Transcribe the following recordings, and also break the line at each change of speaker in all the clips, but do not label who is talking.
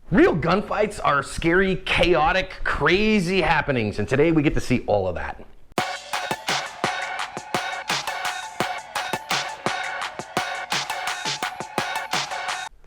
Real gunfights are scary, chaotic, crazy happenings, and today we get to see all of that.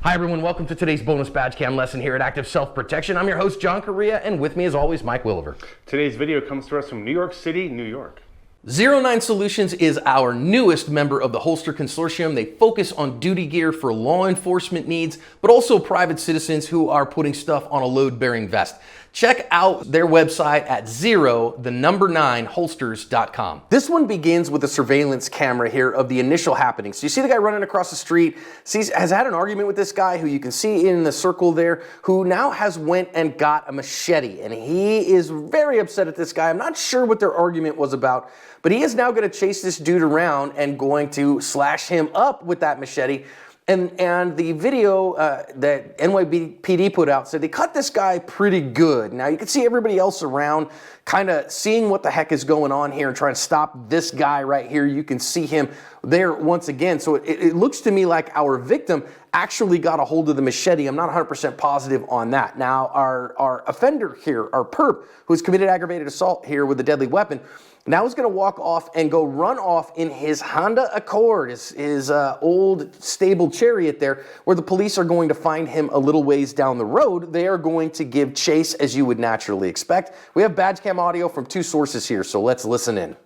Hi everyone, welcome to today's bonus badge cam lesson here at Active Self-Protection. I'm your host, John Correa, and with me as always, Mike Williver.
Today's video comes to us from New York City, New York.
09 Solutions is our newest member of the Holster Consortium. They focus on duty gear for law enforcement needs, but also private citizens who are putting stuff on a load-bearing vest. Check out their website at 9holsters.com. This one begins with a surveillance camera here of the initial happenings. So you see the guy running across the street, has had an argument with this guy who you can see in the circle there, who now has went and got a machete. And he is very upset at this guy. I'm not sure what their argument was about, but he is now going to chase this dude around and going to slash him up with that machete. And the video that NYPD put out said they cut this guy pretty good. Now you can see everybody else around kind of seeing what the heck is going on here and trying to stop this guy right here. You can see him there once again. So it looks to me like our victim actually got a hold of the machete. I'm not 100% positive on that. Now our offender here, our perp, who's committed aggravated assault here with a deadly weapon, now he's going to walk off and go run off in his Honda Accord, his old stable chariot there, where the police are going to find him a little ways down the road. They are going to give chase as you would naturally expect. We have badge cam audio from two sources here, so let's listen in.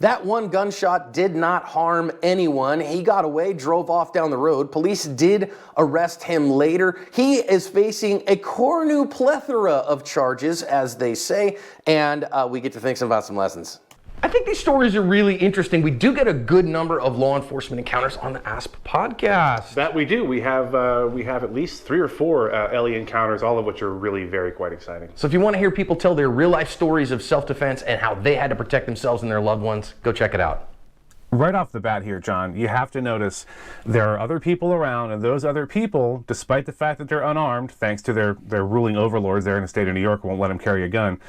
That one gunshot did not harm anyone. He got away, drove off down the road. Police did arrest him later. He is facing a plethora of charges, as they say, and we get to think about some lessons. I think these stories are really interesting. We do get a good number of law enforcement encounters on the ASP podcast.
That we do. We have at least 3 or 4 LE encounters, all of which are really very exciting.
So if you want to hear people tell their real life stories of self-defense and how they had to protect themselves and their loved ones, go check it out.
Right off the bat here, John, you have to notice there are other people around, and those other people, despite the fact that they're unarmed, thanks to their ruling overlords there in the state of New York, won't let them carry a gun,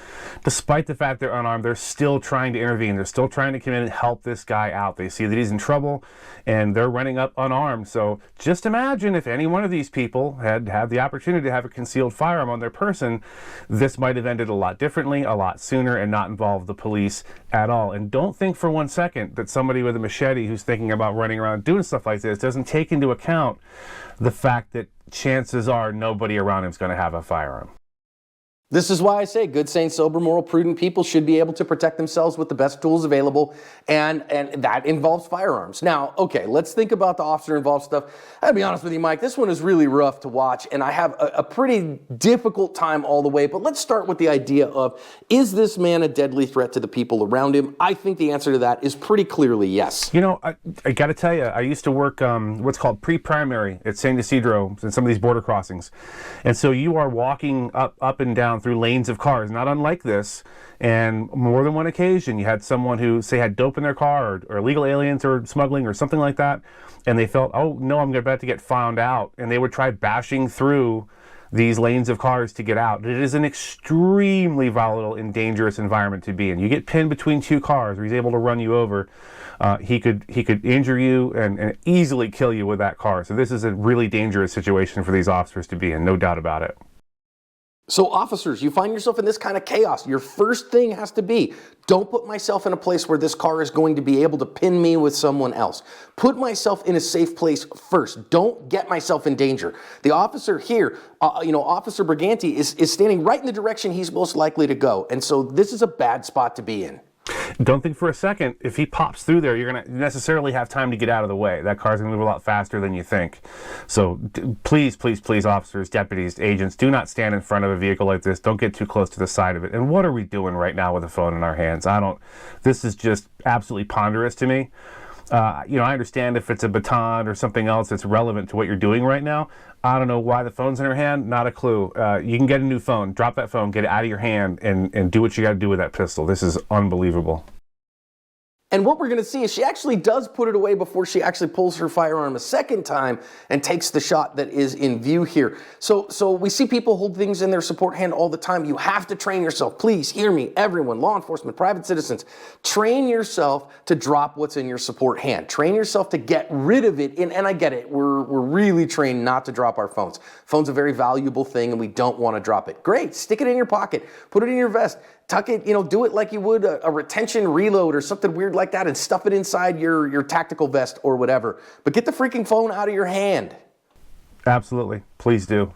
despite the fact they're unarmed, they're still trying to intervene. They're still trying to come in and help this guy out. They see that he's in trouble, and they're running up unarmed. So just imagine if any one of these people had had the opportunity to have a concealed firearm on their person, this might have ended a lot differently, a lot sooner, and not involved the police at all. And don't think for one second that somebody with a machete who's thinking about running around doing stuff like this doesn't take into account the fact that chances are nobody around him is going to have a firearm.
This is why I say good, sane, sober, moral, prudent people should be able to protect themselves with the best tools available, and that involves firearms. Now, okay, let's think about the officer-involved stuff. I'll be honest with you, Mike, this one is really rough to watch, and I have a pretty difficult time all the way, but let's start with the idea of, is this man a deadly threat to the people around him? I think the answer to that is pretty clearly yes.
You know, I got to tell you, I used to work what's called pre-primary at San Ysidro and some of these border crossings, and so you are walking up and down through lanes of cars, not unlike this, and more than one occasion you had someone who, say, had dope in their car or illegal aliens or smuggling or something like that, and they felt, oh no, I'm about to get found out, and they would try bashing through these lanes of cars to get out. It is an extremely volatile and dangerous environment to be in. You get pinned between two cars, or he's able to run you over. He could injure you and easily kill you with that car. So this is a really dangerous situation for these officers to be in, no doubt about it.
So officers, you find yourself in this kind of chaos. Your first thing has to be, don't put myself in a place where this car is going to be able to pin me with someone else. Put myself in a safe place first. Don't get myself in danger. The officer here, Officer Briganti is standing right in the direction he's most likely to go. And so this is a bad spot to be in.
Don't think for a second, if he pops through there, you're going to necessarily have time to get out of the way. That car's going to move a lot faster than you think. So please, please, please, officers, deputies, agents, do not stand in front of a vehicle like this. Don't get too close to the side of it. And what are we doing right now with a phone in our hands? This is just absolutely ponderous to me. I understand if it's a baton or something else that's relevant to what you're doing right now. I don't know why the phone's in her hand. Not a clue. You can get a new phone. Drop that phone. Get it out of your hand and do what you got to do with that pistol. This is unbelievable.
And what we're going to see is she actually does put it away before she actually pulls her firearm a second time and takes the shot that is in view here. So we see people hold things in their support hand all the time. You have to train yourself. Please hear me, everyone, law enforcement, private citizens. Train yourself to drop what's in your support hand. Train yourself to get rid of it. And I get it. We're really trained not to drop our phones. Phone's a very valuable thing and we don't want to drop it. Great. Stick it in your pocket. Put it in your vest. Tuck it, do it like you would a retention reload or something weird like that and stuff it inside your tactical vest or whatever. But get the freaking phone out of your hand.
Absolutely. Please do.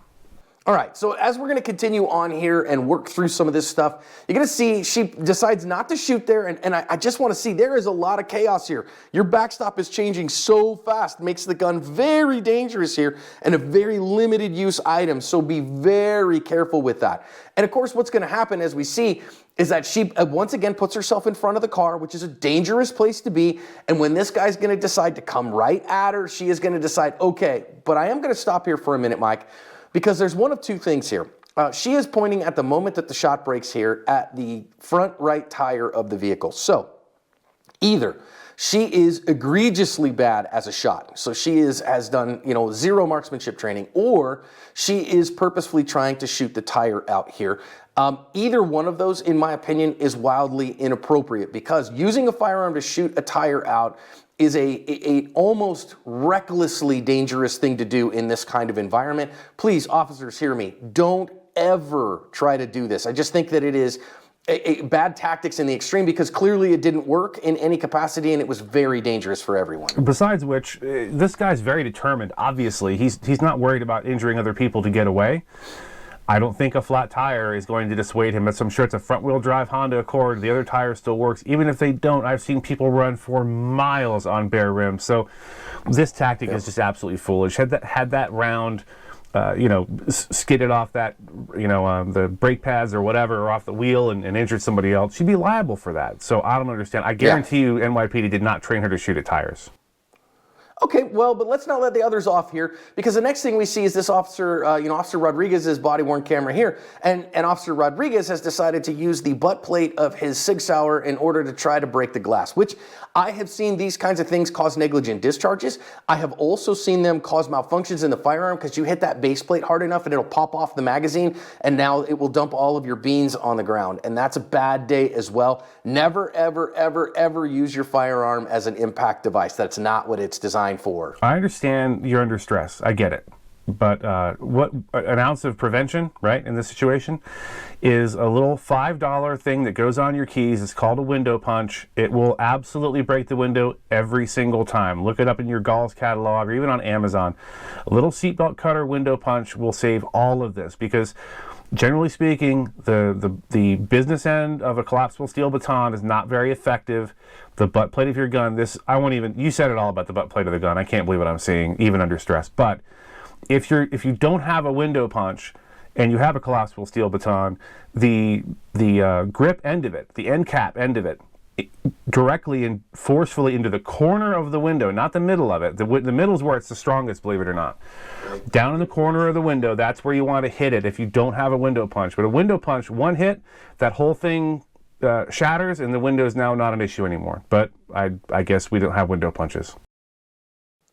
All right, so as we're going to continue on here and work through some of this stuff, you're going to see she decides not to shoot there, and I just want to see there is a lot of chaos here. Your backstop is changing so fast, makes the gun very dangerous here and a very limited use item, so be very careful with that. And of course, what's going to happen, as we see, is that she once again puts herself in front of the car, which is a dangerous place to be, and when this guy's going to decide to come right at her, she is going to decide, okay, but I am going to stop here for a minute, Mike, because there's one of two things here. She is pointing at the moment that the shot breaks here at the front right tire of the vehicle. So either she is egregiously bad as a shot, so she has done zero marksmanship training, or she is purposefully trying to shoot the tire out here. Either one of those, in my opinion, is wildly inappropriate because using a firearm to shoot a tire out is a almost recklessly dangerous thing to do in this kind of environment. Please, officers, hear me. Don't ever try to do this. I just think that it is a bad tactics in the extreme because clearly it didn't work in any capacity and it was very dangerous for everyone. Besides
which, this guy's very determined, obviously. He's not worried about injuring other people to get away. I don't think a flat tire is going to dissuade him. I'm sure it's a front-wheel drive Honda Accord. The other tire still works. Even if they don't, I've seen people run for miles on bare rims. So this tactic is just absolutely foolish. Had that round, skidded off that, the brake pads or whatever, or off the wheel and injured somebody else, she'd be liable for that. So I don't understand. I guarantee you NYPD did not train her to shoot at tires.
Okay, well, but let's not let the others off here, because the next thing we see is this officer, Officer Rodriguez's body-worn camera here, and Officer Rodriguez has decided to use the butt plate of his Sig Sauer in order to try to break the glass, which I have seen these kinds of things cause negligent discharges. I have also seen them cause malfunctions in the firearm because you hit that base plate hard enough and it'll pop off the magazine, and now it will dump all of your beans on the ground, and that's a bad day as well. Never, ever, ever, ever use your firearm as an impact device. That's not what it's designed for.
I understand you're under stress. I get it. But what an ounce of prevention, right, in this situation, is a little $5 thing that goes on your keys. It's called a window punch. It will absolutely break the window every single time. Look it up in your Gauls catalog or even on Amazon. A little seatbelt cutter window punch will save all of this because, generally speaking, the business end of a collapsible steel baton is not very effective. The butt plate of your gun, you said it all about the butt plate of the gun. I can't believe what I'm seeing, even under stress. But if you don't have a window punch and you have a collapsible steel baton, the grip end of it, the end cap end of it, directly and forcefully into the corner of the window, not the middle of it. The middle is where it's the strongest, believe it or not. Down in the corner of the window, that's where you want to hit it if you don't have a window punch. But a window punch, one hit, that whole thing shatters and the window is now not an issue anymore. But I guess we don't have window punches.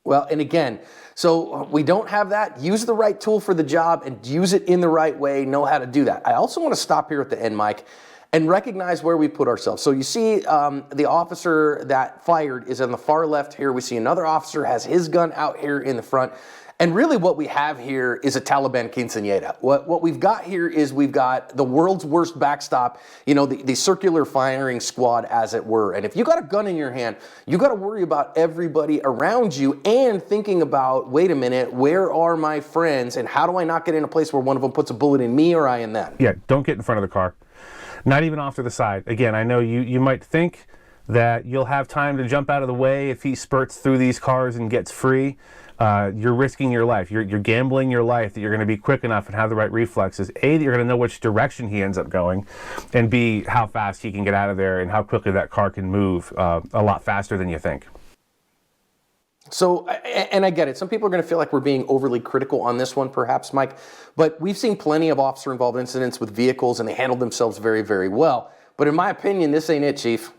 Well, and again, so we don't have that. Use the right tool for the job and use it in the right way. Know how to do that. I also want to stop here at the end, Mike, and recognize where we put ourselves. So you see the officer that fired is on the far left here. We see another officer has his gun out here in the front. And really what we have here is a Taliban quinceañera. What we've got here is we've got the world's worst backstop, the circular firing squad, as it were. And if you got a gun in your hand, you got to worry about everybody around you and thinking about, wait a minute, where are my friends and how do I not get in a place where one of them puts a bullet in me or I in them?
Yeah, don't get in front of the car. Not even off to the side. Again, I know you might think that you'll have time to jump out of the way if he spurts through these cars and gets free. You're risking your life. You're gambling your life that you're going to be quick enough and have the right reflexes. A, that you're going to know which direction he ends up going, and B, how fast he can get out of there and how quickly that car can move a lot faster than you think.
So, and I get it. Some people are going to feel like we're being overly critical on this one, perhaps, Mike. But we've seen plenty of officer-involved incidents with vehicles, and they handled themselves very, very well. But in my opinion, this ain't it, Chief.